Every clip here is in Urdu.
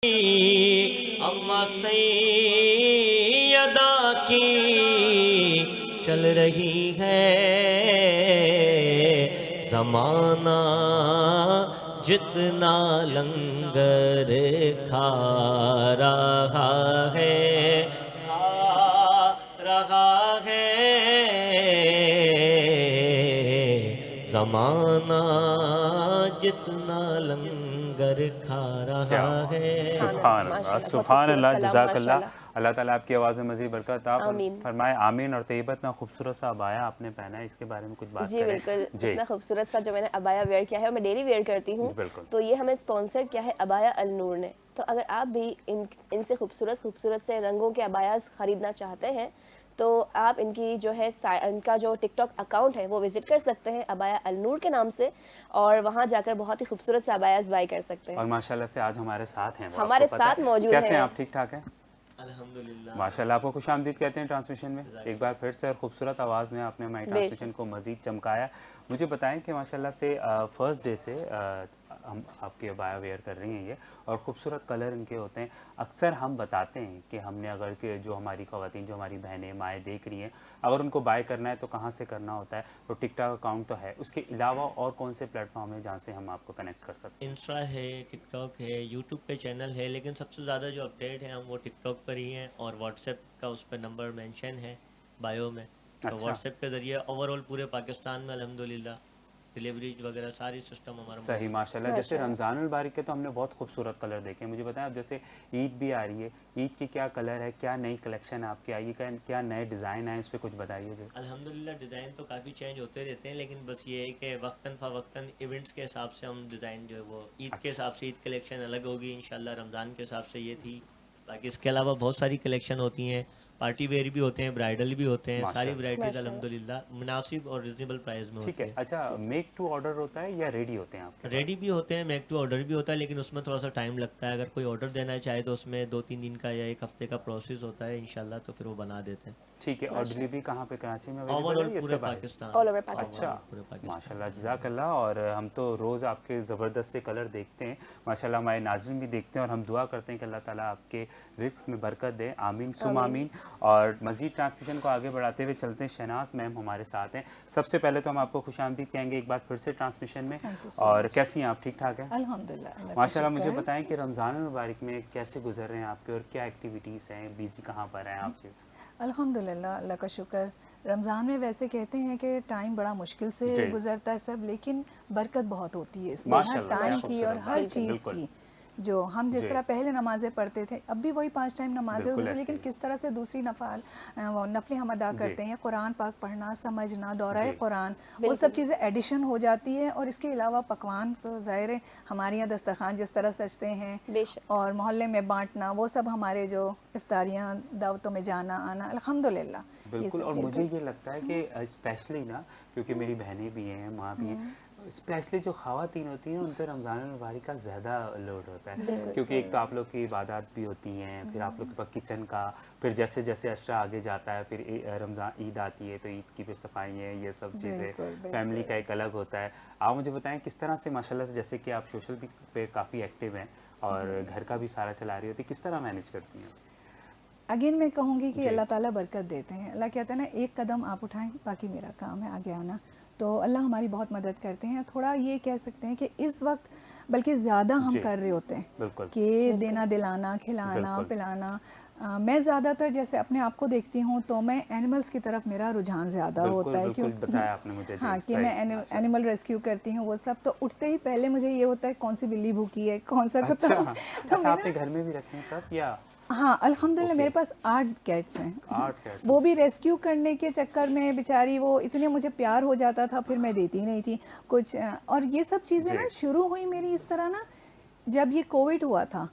اما سیدہ کی چل رہی ہے زمانہ جتنا لنگر کھا رہا ہے زمانہ جتنا لنگر کھا رہا ہے. سبحان اللہ، سبحان اللہ، جزاک اللہ. اللہ تعالیٰ آپ کی آواز میں مزید برکت عطا فرمائے، آمین. اور طیبہ اتنا خوبصورت سا عبایا آپ نے پہنا ہے، اس کے بارے میں کچھ بات کریں. جی بالکل، اتنا خوبصورت سا جو میں نے عبایا ویئر کیا ہے اور میں ڈیلی ویئر کرتی ہوں، تو یہ ہمیں اسپانسر کیا ہے عبایا النور نے. تو اگر آپ بھی ان سے خوبصورت سے رنگوں کے عبایاز خریدنا چاہتے ہیں تو آپ ان کی جو ہے ان کا جو ٹک ٹاک اکاؤنٹ ہے وہ وزٹ کر سکتے ہیں عبایا النور کے نام سے، اور وہاں جا کر بہت ہی خوبصورت سے عبایاز بائی کر سکتے ہیں. اور ماشاءاللہ سے آج ہمارے ساتھ ہیں، ہمارے ساتھ موجود ہیں. کیسے ہیں آپ؟ ٹھیک ٹھاک ہیں الحمدللہ. ماشاءاللہ. آپ کو خوش آمدید کہتے ہیں ٹرانسمیشن میں ایک بار پھر سے، اور خوبصورت آواز میں آپ نے ہماری ٹرانسمیشن کو مزید چمکایا. مجھے بتائیں کہ ماشاءاللہ سے فرسٹ ڈے سے ہم آپ کی عبایا ویئر کر رہی ہیں یہ، اور خوبصورت کلر ان کے ہوتے ہیں. اکثر ہم بتاتے ہیں کہ ہم نے اگر کہ جو ہماری خواتین، جو ہماری بہنیں مائیں دیکھ رہی ہیں، اگر ان کو بائی کرنا ہے تو کہاں سے کرنا ہوتا ہے. تو ٹک ٹاک اکاؤنٹ تو ہے، اس کے علاوہ اور کون سے پلیٹ فارم ہیں جہاں سے ہم آپ کو کنیکٹ کر سکتے ہیں؟ انسٹا ہے، ٹک ٹاک ہے، یوٹیوب پہ چینل ہے، لیکن سب سے زیادہ جو اپڈیٹ ہے ہم وہ ٹک ٹاک پر ہی ہیں، اور واٹس ایپ کا اس پہ نمبر مینشن ہے بایو میں. تو واٹس ایپ کے ذریعے اوور آل پورے پاکستان میں الحمدللہ ڈیلیوری وغیرہ ساری سسٹم ہمارا صحیح ماشاءاللہ. جیسے رمضان المبارک کے تو ہم نے بہت خوبصورت کلر دیکھے ہیں. مجھے بتائیں اب جیسے عید بھی آ رہی ہے، عید کی کیا کلر ہے، کیا نئی کلیکشن آپ کی آئی ہے، کیا نئے ڈیزائن ہیں، اس پہ کچھ بتائیے جی. الحمدللہ ڈیزائن تو کافی چینج ہوتے رہتے ہیں، لیکن بس یہ ہے کہ وقتاً فوقتاً ایونٹس کے حساب سے ہم ڈیزائن جو ہے وہ عید کے حساب سے عید کلیکشن الگ ہوگی انشاءاللہ. رمضان کے حساب سے یہ تھی. باقی اس کے علاوہ بہت ساری کلیکشن ہوتی ہیں، پارٹی ویئر بھی ہوتے ہیں، برائڈل بھی ہوتے ہیں، ساری ورائٹیز الحمدللہ مناسب اور ریزنیبل پرائز میں ہوتی ہے. اچھا، میک ٹو آرڈر ہوتا ہے یا ریڈی ہوتے ہیں آپ کے؟ ریڈی بھی ہوتے ہیں، میک ٹو آرڈر بھی ہوتا ہے، لیکن اس میں تھوڑا سا ٹائم لگتا ہے. اگر کوئی آرڈر دینا چاہے تو اس میں 2-3 دن کا یا ایک ہفتے کا پروسیس ہوتا ہے انشاءاللہ، تو پھر وہ بنا دیتے ہیں. ٹھیک ہے. اور ڈلیوری کہاں پہ، کراچی میں اوور اویلیبل آل ہے یا پورے سب پاکستان؟ اچھا ماشاءاللہ، جزاک اللہ. اور ہم تو روز آپ کے زبردست سے کلر دیکھتے ہیں ماشاءاللہ، ہمارے ناظرین بھی دیکھتے ہیں، اور ہم دعا کرتے ہیں کہ اللہ تعالیٰ آپ کے رزق میں برکت دے. آمین ثم آمین. اور مزید ٹرانسمیشن کو آگے بڑھاتے ہوئے چلتے ہیں. شہناز میم ہمارے ساتھ ہیں. سب سے پہلے تو ہم آپ کو خوش آمدید کہیں گے ایک بار پھر سے ٹرانسمیشن میں. اور کیسی ہیں آپ؟ ٹھیک ٹھاک ہیں الحمدللہ ماشاءاللہ. مجھے بتائیں کہ رمضان المبارک میں کیسے گزر رہے ہیں آپ کے، اور کیا ایکٹیویٹیز ہیں، بیزی کہاں پر ہیں آپ؟ الحمدللہ، اللہ کا شکر. رمضان میں ویسے کہتے ہیں کہ ٹائم بڑا مشکل سے گزرتا ہے سب، لیکن برکت بہت ہوتی ہے اس میں، ہر ٹائم کی اور ہر چیز کی. جو ہم جس طرح پہلے نمازیں پڑھتے تھے، اب بھی وہی 5 ٹائم نمازیں ہوتی ہیں، لیکن کس طرح سے دوسری نفلیں ہم ادا کرتے ہیں، قرآن پاک پڑھنا، سمجھنا، دورہ قرآن، وہ سب چیزیں ایڈیشن ہو جاتی ہے. اور اس کے علاوہ پکوان تو ظاہر ہے ہمارے یہاں دسترخوان جس طرح سجتے ہیں اور محلے میں بانٹنا، وہ سب ہمارے جو افطاریاں، دعوتوں میں جانا آنا، الحمدللہ. بالکل. اور مجھے یہ لگتا ہے کہ اسپیشلی نا، کیونکہ میری بہنیں بھی ہیں، ماں بھی ہیں، اسپیشلی جو خواتین ہوتی ہیں ان پہ رمضان المبارک کا زیادہ لوڈ ہوتا ہے، کیونکہ ایک تو آپ لوگ کی عبادات بھی ہوتی ہیں، پھر آپ لوگ کے پاس کچن کا، پھر جیسے جیسے عشرہ آگے جاتا ہے، پھر رمضان عید آتی ہے تو عید کی پھر صفائیاں، یہ سب چیزیں، فیملی کا ایک الگ ہوتا ہے. آپ مجھے بتائیں کس طرح سے ماشاءاللہ سے، جیسے کہ آپ سوشل پہ کافی ایکٹیو ہیں اور گھر کا بھی سارا چلا رہی ہوتی، کس طرح مینیج کرتی ہیں؟ اگین میں کہوں گی کہ اللہ تعالیٰ برکت دیتے ہیں. اللہ کہتا ہے نا، ایک قدم آپ اٹھائیں، باقی میرا کام ہے آگے آنا. تو اللہ ہماری بہت مدد کرتے ہیں. تھوڑا یہ کہہ سکتے ہیں کہ اس وقت بلکہ زیادہ ہم کر رہے ہوتے ہیں کہ دینا دلانا، کھلانا پلانا. میں زیادہ تر جیسے اپنے آپ کو دیکھتی ہوں تو میں اینیملز کی طرف میرا رجحان زیادہ ہوتا ہے، ہاں کہ میں اینیمل ریسکیو کرتی ہوں وہ سب. تو اٹھتے ہی پہلے مجھے یہ ہوتا ہے کون سی بلی بھوکی ہے، کون سا کتا. آپ کے گھر میں بھی رکھتے ہیں سب یا؟ ہاں الحمدللہ، میرے پاس 8 کیٹس ہیں. وہ بھی ریسکیو کرنے کے چکر میں بیچاری وہ اتنے مجھے پیار ہو جاتا تھا، پھر میں دیتی نہیں تھی کچھ. اور یہ سب چیزیں نا شروع ہوئی میری اس طرح نا، جب یہ کووڈ ہوا تھا.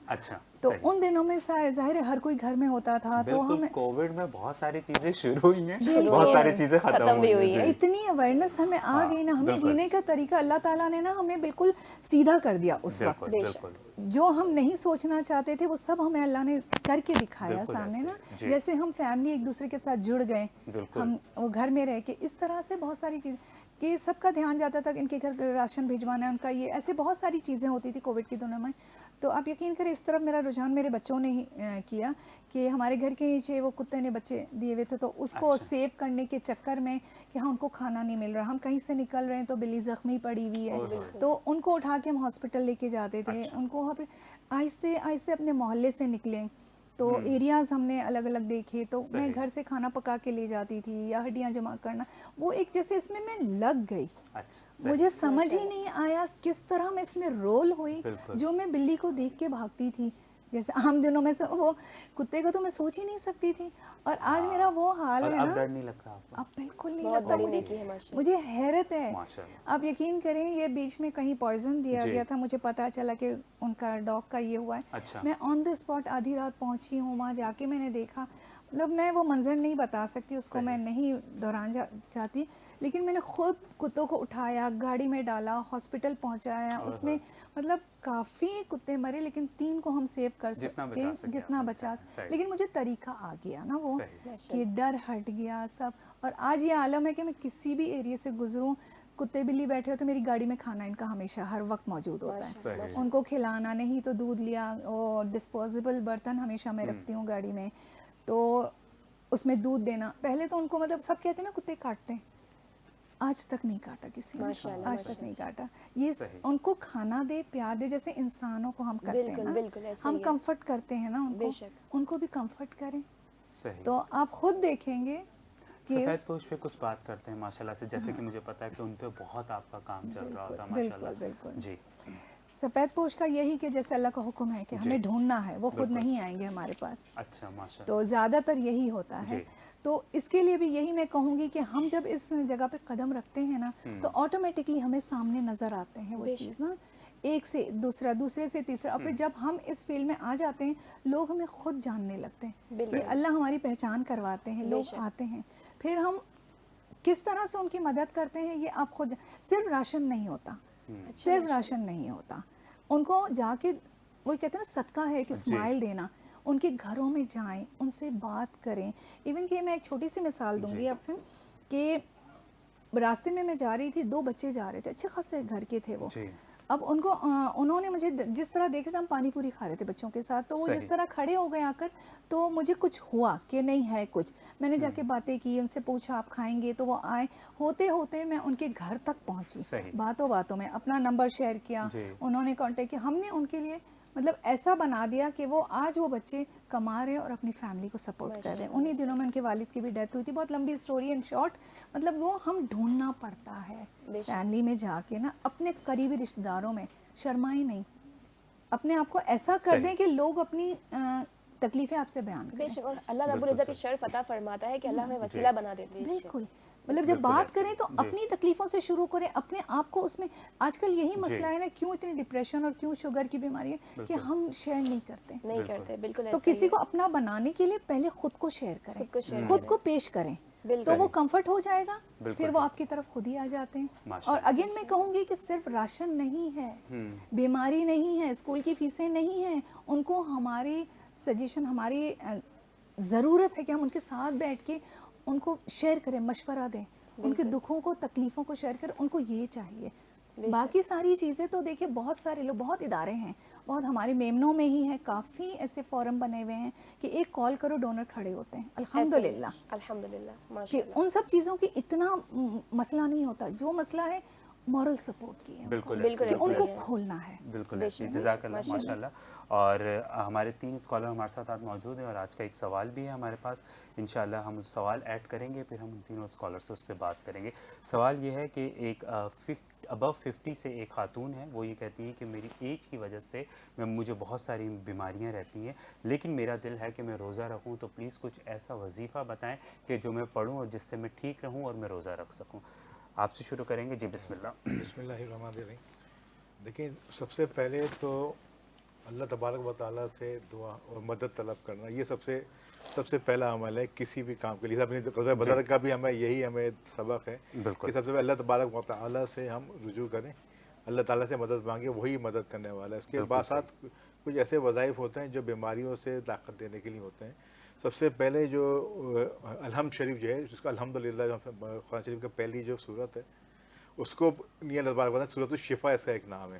تو ان دنوں میں ظاہر ہے ہر کوئی گھر میں ہوتا تھا. تو ہم کووڈ میں بہت ساری چیزیں شروع ہوئی ہیں، بہت ساری چیزیں ختم بھی ہوئی ہیں. اتنی اویئرنیس ہمیں آ گئی نا، ہمیں جینے کا طریقہ اللہ تعالیٰ نے نا ہمیں بالکل سیدھا کر دیا اس وقت. جو ہم نہیں سوچنا چاہتے تھے وہ سب ہمیں اللہ نے کر کے دکھایا سامنے نا. جیسے ہم فیملی ایک دوسرے کے ساتھ جڑ گئے، ہم وہ گھر میں رہ کے، اس طرح سے بہت ساری چیزیں کہ سب کا دھیان جاتا تھا کہ ان کے گھر راشن بھیجوانا ہے، ان کا یہ ایسے بہت ساری چیزیں ہوتی تھی کووڈ کے دنوں میں. تو آپ یقین کریں اس طرف میرا رجحان میرے بچوں نے ہی کیا کہ ہمارے گھر کے نیچے وہ کتے نے بچے دیے ہوئے تھے، تو اس کو سیو کرنے کے چکر میں کہ ہاں ان کو کھانا نہیں مل رہا، ہم کہیں سے نکل رہے ہیں تو بلی زخمی پڑی ہوئی ہے، تو ان کو اٹھا کے ہم ہاسپٹل لے کے جاتے تھے، ان کو آہستہ آہستہ اپنے محلے سے نکلے تو ایریاز ہم نے الگ الگ دیکھے، تو میں گھر سے کھانا پکا کے لے جاتی تھی یا ہڈیاں جمع کرنا، وہ ایک جیسے اس میں لگ گئی، مجھے سمجھ ہی نہیں آیا کس طرح میں اس میں رول ہوئی، جو میں بلی کو دیکھ کے بھاگتی تھی جیسے عام دنوں میں سے وہ کتے کو تو میں سوچ ہی نہیں سکتی تھی، اور آج میرا وہ حال ہے نا، اب ڈر نہیں لگتا آپ کو؟ اب بالکل نہیں لگتا، مجھے حیرت ہے، آپ یقین کریں یہ بیچ میں کہیں پوائزن دیا گیا تھا، مجھے پتا چلا کہ ان کا ڈاگ کا یہ ہوا ہے، میں آن دی اسپاٹ آدھی رات پہنچی ہوں وہاں، جا کے میں نے دیکھا، مطلب میں وہ منظر نہیں بتا سکتی، اس کو میں نہیں دہران چاہتی، لیکن میں نے خود کتوں کو اٹھایا، گاڑی میں ڈالا، ہاسپٹل پہنچایا، اس میں مطلب کافی کتے مرے لیکن 3 کو ہم سیو کر سکتے جتنا بچا سکتے، لیکن مجھے طریقہ آ گیا نا وہ کہ ڈر ہٹ گیا سب، اور آج یہ عالم ہے کہ میں کسی بھی ایریے سے گزروں، کتے بلی بیٹھے ہو تو میری گاڑی میں کھانا ان کا ہمیشہ ہر وقت موجود ہوتا ہے، ان کو کھلانا، نہیں تو دودھ لیا، اور ڈسپوزیبل برتن ہمیشہ میں رکھتی ہوں گاڑی میں، تو اس میں دودھ دینا، پہلے تو ان کو مطلب سب کہتے ہیں نا کتے کاٹتے ہیں، آج تک نہیں کاٹا کسی نے، آج تک نہیں کاٹا، یہ ان کو کھانا دے، پیار دے، جیسے انسانوں کو ہم کرتے ہیں نا، ہم کمفرٹ کرتے ہیں نا ان کو بھی کمفرٹ کریں، تو آپ خود دیکھیں گے۔ سفید پوش پہ کچھ بات کرتے ہیں ماشاءاللہ سے، جیسے کہ مجھے پتا ہے کہ ان پہ بہت آپ کا کام چل رہا ہوتا ہے ماشاءاللہ۔ بالکل جی، سفید پوش کا یہی کہ جیسے اللہ کا حکم ہے کہ ہمیں ڈھونڈنا ہے، وہ خود نہیں آئیں گے ہمارے پاس، اچھا ماشاءاللہ، تو زیادہ تر یہی ہوتا ہے، تو اس کے لیے بھی یہی میں کہوں گی کہ ہم جب اس جگہ پہ قدم رکھتے ہیں نا تو آٹومیٹکلی ہمیں سامنے نظر آتے ہیں وہ چیز نا، ایک سے دوسرا، دوسرے سے تیسرا، اور پھر جب ہم اس فیلڈ میں آ جاتے ہیں لوگ ہمیں خود جاننے لگتے ہیں، یہ اللہ ہماری پہچان کرواتے ہیں، لوگ آتے ہیں، پھر ہم کس طرح سے ان کی مدد کرتے ہیں یہ آپ خود، صرف راشن نہیں ہوتا، صرف راشن نہیں ہوتا، ان کو جا کے وہ کہتے ہیں نا صدقہ ہے کہ اسمائل دینا، ان کے گھروں میں جائیں، ان سے بات کریں، ایون کہ میں ایک چھوٹی سی مثال دوں گی آپ سے کہ راستے میں جا رہی تھی، 2 بچے جا رہے تھے، اچھے خاصے گھر کے تھے وہ، اب ان کو انہوں نے مجھے جس طرح دیکھا تھا، ہم پانی پوری کھا رہے تھے بچوں کے ساتھ، تو وہ جس طرح کھڑے ہو گئے آ کر، تو مجھے کچھ ہوا کہ نہیں ہے کچھ، میں نے جا کے باتیں کی، ان سے پوچھا آپ کھائیں گے، تو وہ آئے، ہوتے ہوتے میں ان کے گھر تک پہنچی، باتوں میں اپنا نمبر شیئر کیا، انہوں نے کانٹیکٹ کیا، ہم نے ان کے لیے مطلب ایسا بنا دیا کہ وہ آج وہ بچے کما رہے ہیں اور اپنی فیملی کو سپورٹ کر رہے ہیں، انہی دنوں میں ان کے والد کی بھی ڈیتھ ہوئی تھی، بہت لمبی سٹوری ان شارٹ، مطلب وہ ہم ڈھونڈنا پڑتا ہے فیملی میں جا کے نا، اپنے قریبی رشتہ داروں میں شرمائیں نہیں، اپنے آپ کو ایسا کر دیں کہ لوگ اپنی تکلیفیں آپ سے بیان کریں، اور اللہ رب العزت شرف عطا فرماتا ہے کہ اللہ ہمیں وسیلہ بنا دیتے ہیں، بالکل، مطلب جب بات کریں تو اپنی تکلیفوں سے شروع کریں، اپنے آپ کو اس میں، آج کل یہی مسئلہ ہے نا، کیوں اتنی ڈپریشن اور کیوں شوگر کی بیماری ہے کہ ہم شیئر نہیں کرتے، بالکل، تو کسی کو اپنا بنانے کے لیے پہلے خود کو شیئر کریں، خود کو پیش کریں، تو وہ کمفرٹ ہو جائے گا، پھر وہ آپ کی طرف خود ہی آ جاتے ہیں، اور اگین میں کہوں گی کہ صرف راشن نہیں ہے، بیماری نہیں ہے، اسکول کی فیسیں نہیں ہیں، ان کو ہماری سجیشن، ہماری ضرورت ہے کہ ہم ان کے ساتھ بیٹھ کے ان کو شیئر کریں، مشورہ دیں، ان کے دکھوں کو، تکلیفوں کو شیئر کریں، ان کو یہ چاہیے، باقی ساری چیزیں تو دیکھیں بہت سارے لوگ، بہت ادارے ہیں، بہت ہمارے میمنوں میں ہی ہیں، کافی ایسے فورم بنے ہوئے ہیں کہ ایک کال کرو ڈونر کھڑے ہوتے ہیں، الحمدللہ کہ ان سب چیزوں کی اتنا مسئلہ نہیں ہوتا، جو مسئلہ ہے مورل سپورٹ کی ہے، بالکل کہ ان کو کھولنا ہے، بالکل، جزاک اللہ ماشاءاللہ، اور ہمارے 3 اسکالر ہمارے ساتھ آج موجود ہیں، اور آج کا ایک سوال بھی ہے ہمارے پاس، انشاءاللہ ہم اس سوال ایڈ کریں گے، پھر ہم ان تینوں اسکالر سے اس پہ بات کریں گے۔ سوال یہ ہے کہ ایک ابو 50 سے ایک خاتون ہے، وہ یہ کہتی ہے کہ میری ایج کی وجہ سے مجھے بہت ساری بیماریاں رہتی ہیں، لیکن میرا دل ہے کہ میں روزہ رکھوں، تو پلیز کچھ ایسا وظیفہ بتائیں کہ جو میں پڑھوں اور جس سے میں ٹھیک رہوں اور میں روزہ رکھ سکوں۔ آپ سے شروع کریں گے، جی بسم اللہ۔ بسم اللہ الرحمن الرحیم۔ دیکھیں، سب سے پہلے تو اللہ تبارک و تعالیٰ سے دعا اور مدد طلب کرنا، یہ سب سے پہلا عمل ہے کسی بھی کام کے لیے۔ اپنی غزوہ بدر کا بھی ہمیں سبق ہے کہ سب سے پہلے اللہ تبارک و تعالیٰ سے ہم رجوع کریں، اللہ تعالیٰ سے مدد مانگیں، وہی مدد کرنے والا ہے۔ اس کے بعد ساتھ کچھ ایسے وظائف ہوتے ہیں جو بیماریوں سے طاقت دینے کے لیے ہوتے ہیں۔ سب سے پہلے جو الحمد شریف جو ہے، جس کا الحمدللہ قرآن شریف کا پہلی جو سورت ہے، اس کو اللہ تبارک و تعالیٰ سورۃ الشفا اس کا ایک نام ہے،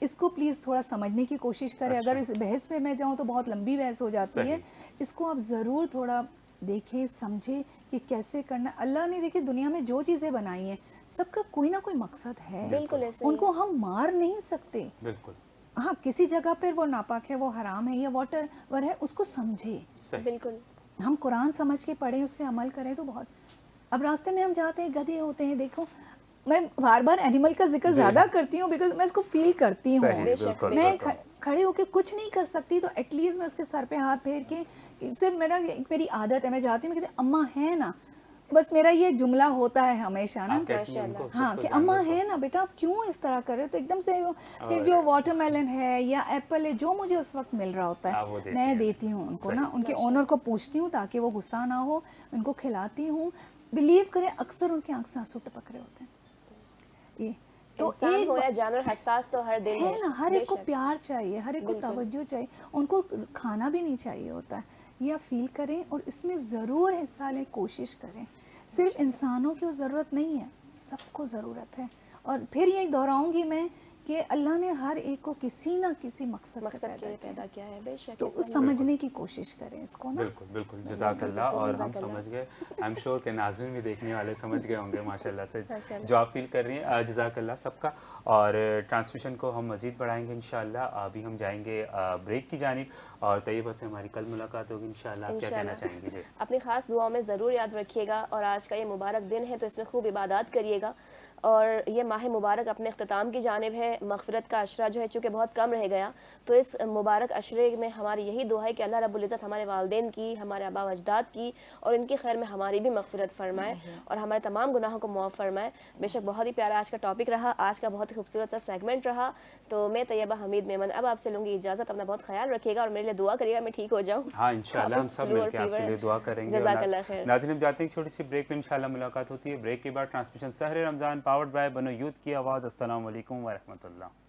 اس کو پلیز تھوڑا سمجھنے کی کوشش کریں. اگر اس بحث پہ میں جاؤں تو بہت لمبی بحث ہو جاتی ہے. اس کو آپ ضرور تھوڑا دیکھیں سمجھیں کہ کیسے کرنا. اللہ نے دیکھیں دنیا میں جو چیزیں بنائی ہیں سب کا کوئی نہ کوئی مقصد ہے. بالکل ان کو ہم مار نہیں سکتے. بالکل. ہاں کسی جگہ پر وہ ناپاک ہے, وہ حرام ہے یا واٹر ور ہے, اس کو سمجھے. بالکل. ہم قرآن سمجھ کے پڑھیں, اس پہ عمل کریں تو بہت. اب راستے میں ہم جاتے ہیں, گدھے ہوتے ہیں, دیکھو میں بار بار اینیمل کا ذکر زیادہ کرتی ہوں بیکاز میں اس کو فیل کرتی ہوں. میں کھڑے ہو کے کچھ نہیں کر سکتی تو ایٹ لیسٹ میں اس کے سر پہ ہاتھ پھیر کے, صرف میری عادت ہے, میں جاتی ہوں, میں کہتی اماں ہے نا, بس میرا یہ جملہ ہوتا ہے ہمیشہ نا, ہاں کہ اماں ہے نا بیٹا آپ کیوں اس طرح کر رہے ہو. تو ایک دم سے پھر جو واٹر میلن ہے یا ایپل ہے جو مجھے اس وقت مل رہا ہوتا ہے میں دیتی ہوں ان کو نا, ان کے اونر کو پوچھتی ہوں تاکہ وہ غصہ نہ ہو, ان کو کھلاتی ہوں. بلیو کریں اکثر ان کی آنکھ سے آنسو ٹپک رہے ہوتے ہیں. یہ تو ایک ہو یا جانور حساس تو ہر دل ہے نا, ہر ایک کو پیار چاہیے, ہر ایک کو توجہ چاہیے, ان کو کھانا بھی نہیں چاہیے ہوتا ہے. یا فیل کریں اور اس میں ضرور حصہ لیں, کوشش کریں. صرف انسانوں کی ضرورت نہیں ہے, سب کو ضرورت ہے. اور پھر یہ دہراؤں گی میں کہ اللہ نے ہر ایک کو کسی نہ کسی مقصد سے پیدا کیا ہے. بے شک تو اس سمجھنے کی کوشش کریں اس کو نا. بالکل بالکل, جزاک اللہ. اور ہم سمجھ گئے, آئی ایم شیور کہ ناظرین بھی دیکھنے والے سمجھ گئے ہوں گے ماشاءاللہ سے جو آپ فیل کر رہی ہیں. جزاک اللہ سب کا. اور ٹرانسمیشن کو ہم مزید بڑھائیں گے انشاءاللہ. ابھی ہم جائیں گے بریک کی جانب, اور طیبہ سے ہماری کل ملاقات ہوگی انشاءاللہ. آپ کیا کہنا چاہیں گے؟ جی اپنی خاص دعاؤں میں ضرور یاد رکھیے گا, اور آج کا یہ مبارک دن ہے تو اس میں خوب عبادات کریے گا. اور یہ ماہ مبارک اپنے اختتام کی جانب ہے. مغفرت کا عشرہ جو ہے چونکہ بہت کم رہ گیا, تو اس مبارک عشرے میں ہماری یہی دعا ہے کہ اللہ رب العزت ہمارے والدین کی, ہمارے آبا و اجداد کی اور ان کی خیر میں ہماری بھی مغفرت فرمائے اور ہمارے تمام گناہوں کو معاف فرمائے. بے شک بہت ہی پیارا آج کا ٹاپک رہا, آج کا بہت ہی خوبصورت سا سیگمنٹ رہا. تو میں طیبہ حمید میمن اب آپ سے لوں گی اجازت. اپنا بہت خیال رکھیے گا اور میرے لیے دعا کریے گا میں ٹھیک ہو جاؤں. ہاں انشاءاللہ ہم سب مل کے آپ کے لیے دعا کریں گے. جزاک اللہ خیر. ناظرین اب جاتے ہیں چھوٹی سی بریک میں, انشاءاللہ ملاقات ہوتی ہے. بریک کے بعد ٹرانسمیشن سحر رمضان پاورڈ بائی بنو یوتھ کی آواز. السلام علیکم ورحمۃ اللہ.